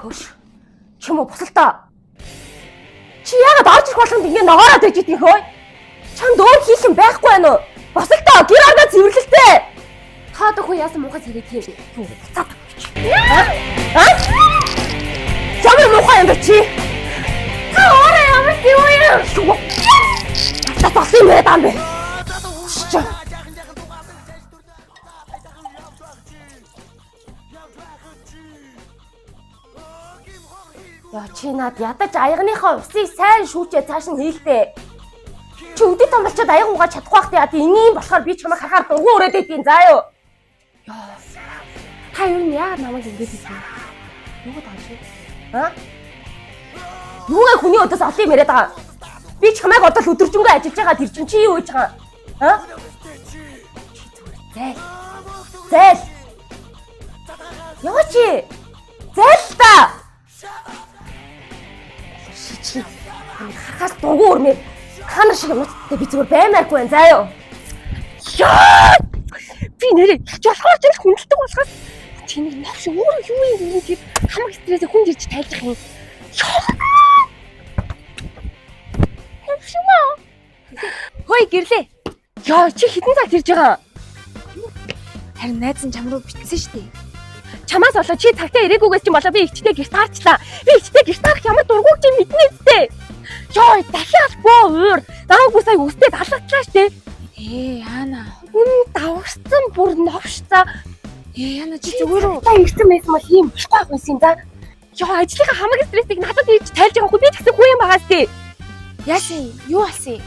Хөөш. Чимээ босолтоо. Чи яагаад орж ирэх болгонд ингэ ногоороод байж идэх хөөе? Чамд өөр хийх юм байхгүй байна уу? Босолтоо гэр орноо цэвэрлэлтэй. Таад өхөө яасан муухай зэрэг тийм юу буцаад. Ямар муухай юм бэ чи? Та өөрөө ямар тийм юм? Та болсон юм байна бэ? Яа чи над ядаж аягныхаа усыг сайн шүүчээ цааш нь хийлтэй. Чи өдөд томлчод аяг угааж чадахгүй байх яа ингийн болохоор би чамайг харахаар дургуун өрөөд байдгийн заа юу. Яа. Та юу яа намайг ингэж хэлсэн. Юу тааш вэ? Юугаа хүний өдөөс олон юм яриад байгаа. Би чамайг одоо л өдөржингөө ажиллаж байгаа тэр чинь чи юу хийж байгаа? Зээл. Зээл. Яа чи? Зээл та. Чи хахаас дургуун өрмөө ханар шиг юмтай би зүгээр баймааргүй байна заа юу. Яа! Би нэрээ жолхоор жил хүндэлдэг болохоос чиний ногш өөрөө юу юм гээд хамаг стрессээ хүнд ирж тайлах юм. Хөөе гэрлээ. Яа чи хэдэн цагт ирж байгаа? Харин найз нь чам руу битсэн шүү дээ. Чамаас болоо чи цагтаа ирээгүйгээс чи болоо би ихтэй гэрт таарчлаа. Би ихтэй гэрт таарах ямар дургуйг чи мэднэ үстэй. Йоо дахиад боо уур. Намайг сая үстэй далгатлаа штэ. Яана. Давгцсан бүр новшцаа. Яана чи зүгээр үү? Та ирсэн байсан бол ийм болохгүй байсан юм да. Йоо ажлынхаа хамаг стрессийг надад ирж тайлж байгаа хгүй би тэгсэн хүү юм байгаа штэ. Яасан юу алсан?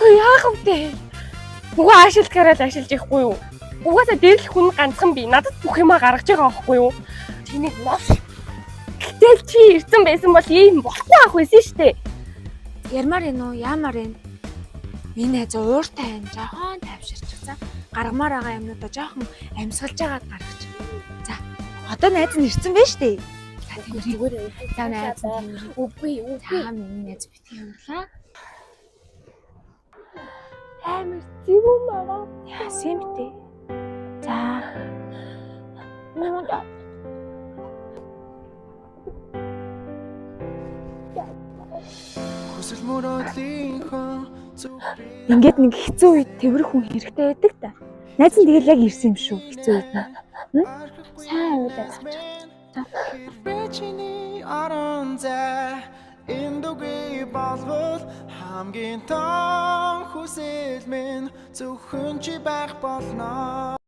Яах вэ? Угаа ашиглахаараа л ашиглаж ихгүй юу? Угаасаа дээрлэх хүн ганцхан би надад бүх юмаа гаргаж байгаа байхгүй юу? Тэнийг новш. Гэтэл чи ирсэн байсан бол ийм болохгүй ах байсан шүү дээ. Ярмаар энэ үү, яамаар энэ? Энэ хязаа ууртай энэ жоохон тайвширчихсан. Гаргамаар байгаа юмнуудаа жоохон амьсгалж байгаад гаргаж. За, одоо найз нь ирсэн байж дээ. За тийм зүгээр. За найз нь үгүй. За миний найз битгий юмлаа. Амар зүг маа. Яасан бэ? За. Намайг ингээд нэг хэцүү үед тэрвэр хүн хэрэгтэй байдаг та. Найз нь тэгэл яг ирсэн юм шүү хэцүү үед. Сайн уулаа авч. Индуги болвол хамгийн том хүсэл минь зөвхөн чи байх болно.